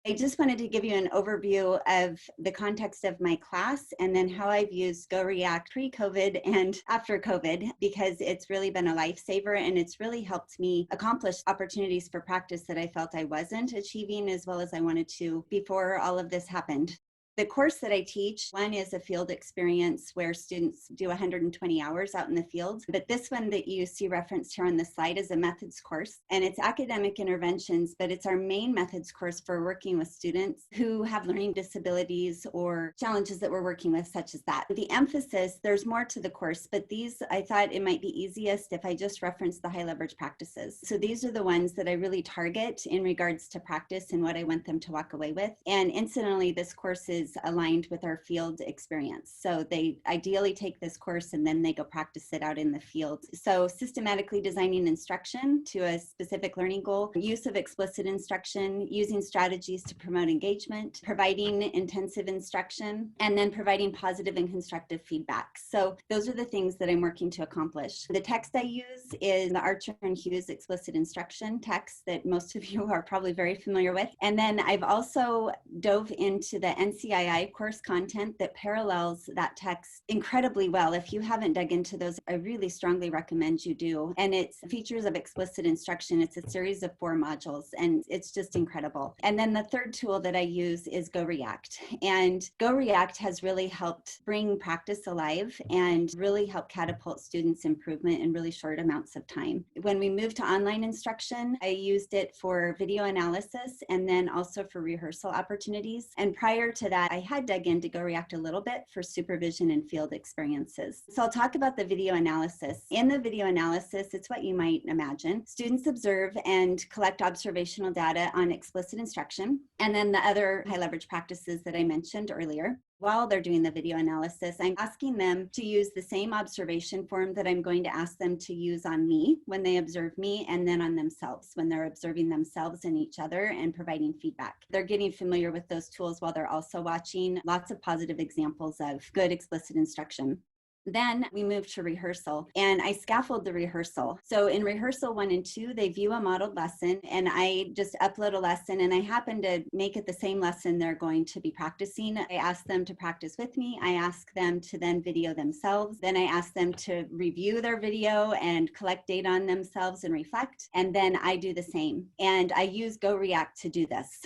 I just wanted to give you an overview of the context of my class and then how I've used GoReact pre-COVID and after COVID, because it's really been a lifesaver and it's really helped me accomplish opportunities for practice that I felt I wasn't achieving as well as I wanted to before all of this happened. The course that I teach, one is a field experience where students do 120 hours out in the field. But this one that you see referenced here on the slide is a methods course, and it's academic interventions, but it's our main methods course for working with students who have learning disabilities or challenges that we're working with, such as that. The emphasis, there's more to the course, but these, I thought it might be easiest if I just reference the high leverage practices. So these are the ones that I really target in regards to practice and what I want them to walk away with. And incidentally, this course is aligned with our field experience. So they ideally take this course and then they go practice it out in the field. So systematically designing instruction to a specific learning goal, use of explicit instruction, using strategies to promote engagement, providing intensive instruction, and then providing positive and constructive feedback. So those are the things that I'm working to accomplish. The text I use is the Archer and Hughes explicit instruction text that most of you are probably very familiar with. And then I've also dove into the NCII course content that parallels that text incredibly well. If you haven't dug into those, I really strongly recommend you do. And it's features of explicit instruction. It's a series of 4 modules, and it's just incredible. And then the third tool that I use is GoReact. And GoReact has really helped bring practice alive and really help catapult students' improvement in really short amounts of time. When we moved to online instruction, I used it for video analysis and then also for rehearsal opportunities. And prior to that, I had dug into GoReact a little bit for supervision and field experiences. So I'll talk about the video analysis. In the video analysis, it's what you might imagine. Students observe and collect observational data on explicit instruction, and then the other high leverage practices that I mentioned earlier. While they're doing the video analysis, I'm asking them to use the same observation form that I'm going to ask them to use on me when they observe me, and then on themselves when they're observing themselves and each other and providing feedback. They're getting familiar with those tools while they're also watching lots of positive examples of good explicit instruction. Then we moved to rehearsal, and I scaffold the rehearsal. So in rehearsal 1 and 2, they view a modeled lesson, and I just upload a lesson, and I happen to make it the same lesson they're going to be practicing. I ask them to practice with me. I ask them to then video themselves. Then I ask them to review their video and collect data on themselves and reflect. And then I do the same. And I use GoReact to do this.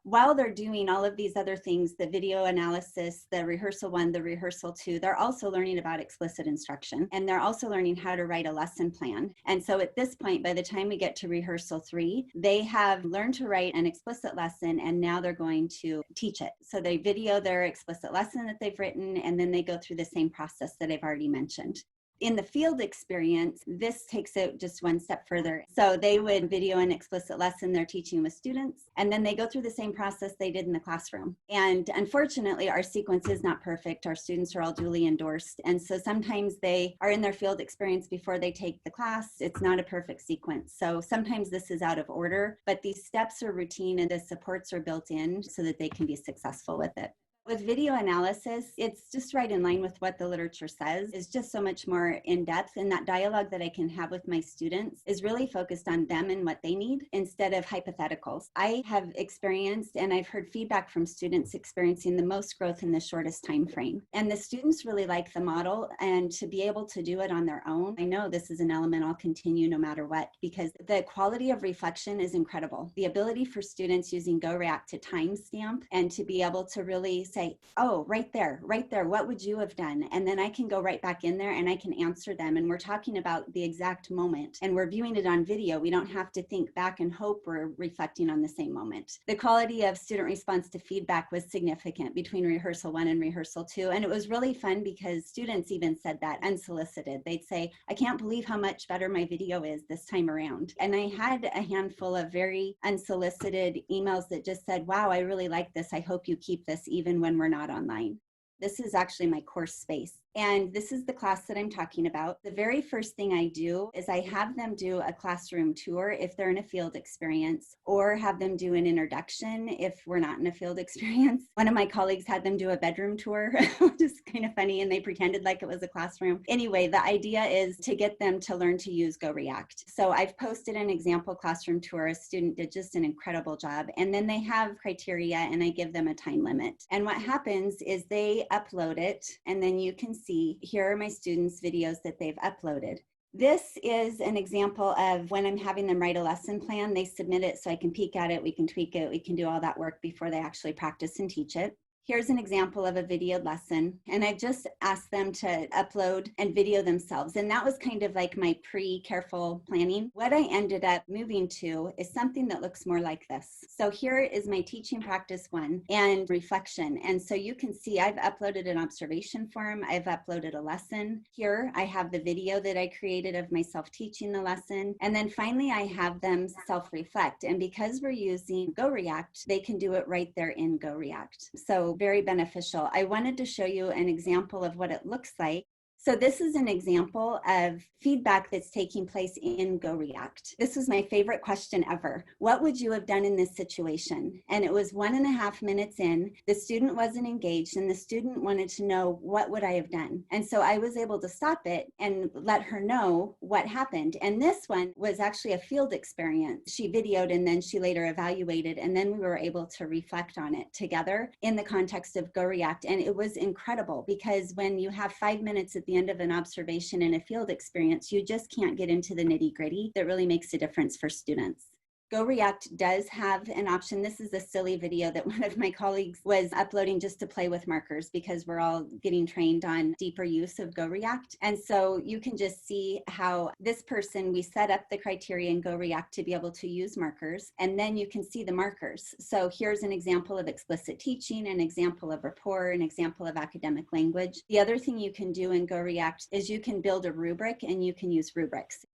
While they're doing all of these other things, the video analysis, the rehearsal 1, the rehearsal 2, they're also learning about explicit instruction, and they're also learning how to write a lesson plan. And so at this point, by the time we get to rehearsal 3, they have learned to write an explicit lesson, and now they're going to teach it. So they video their explicit lesson that they've written, and then they go through the same process that I've already mentioned. In the field experience, this takes it just one step further. So they would video an explicit lesson they're teaching with students, and then they go through the same process they did in the classroom. And unfortunately, our sequence is not perfect. Our students are all duly endorsed. And so sometimes they are in their field experience before they take the class. It's not a perfect sequence. So sometimes this is out of order, but these steps are routine and the supports are built in so that they can be successful with it. With video analysis, it's just right in line with what the literature says. It's just so much more in depth, and that dialogue that I can have with my students is really focused on them and what they need instead of hypotheticals. I have experienced, and I've heard feedback from students experiencing the most growth in the shortest time frame. And the students really like the model, and to be able to do it on their own. I know this is an element I'll continue no matter what, because the quality of reflection is incredible. The ability for students using GoReact to timestamp and to be able to really say, oh, right there, what would you have done? And then I can go right back in there and I can answer them. And we're talking about the exact moment, and we're viewing it on video. We don't have to think back and hope we're reflecting on the same moment. The quality of student response to feedback was significant between rehearsal 1 and rehearsal 2. And it was really fun because students even said that unsolicited. They'd say, I can't believe how much better my video is this time around. And I had a handful of very unsolicited emails that just said, wow, I really like this. I hope you keep this even when we're not online. This is actually my course space. And this is the class that I'm talking about. The very first thing I do is I have them do a classroom tour if they're in a field experience, or have them do an introduction if we're not in a field experience. One of my colleagues had them do a bedroom tour, which is kind of funny, and they pretended like it was a classroom. Anyway, the idea is to get them to learn to use GoReact. So I've posted an example classroom tour. A student did just an incredible job. And then they have criteria, and I give them a time limit. And what happens is they upload it, and then you can see, here are my students' videos that they've uploaded. This is an example of when I'm having them write a lesson plan. They submit it so I can peek at it, we can tweak it, we can do all that work before they actually practice and teach it. Here's an example of a videoed lesson, and I've just asked them to upload and video themselves. And that was kind of like my pre-careful planning. What I ended up moving to is something that looks more like this. So here is my teaching practice 1 and reflection. And so you can see I've uploaded an observation form. I've uploaded a lesson. Here I have the video that I created of myself teaching the lesson. And then finally I have them self-reflect. And because we're using GoReact, they can do it right there in GoReact. So very beneficial. I wanted to show you an example of what it looks like. So this is an example of feedback that's taking place in GoReact. This was my favorite question ever. What would you have done in this situation? And it was 1.5 minutes in, the student wasn't engaged, and the student wanted to know, what would I have done? And so I was able to stop it and let her know what happened. And this one was actually a field experience. She videoed, and then she later evaluated, and then we were able to reflect on it together in the context of GoReact. And it was incredible, because when you have 5 minutes at the end of an observation in a field experience, you just can't get into the nitty-gritty that really makes a difference for students. GoReact does have an option. This is a silly video that one of my colleagues was uploading just to play with markers, because we're all getting trained on deeper use of GoReact. And so you can just see how this person, we set up the criteria in GoReact to be able to use markers, and then you can see the markers. So here's an example of explicit teaching, an example of rapport, an example of academic language. The other thing you can do in GoReact is you can build a rubric, and you can use rubrics.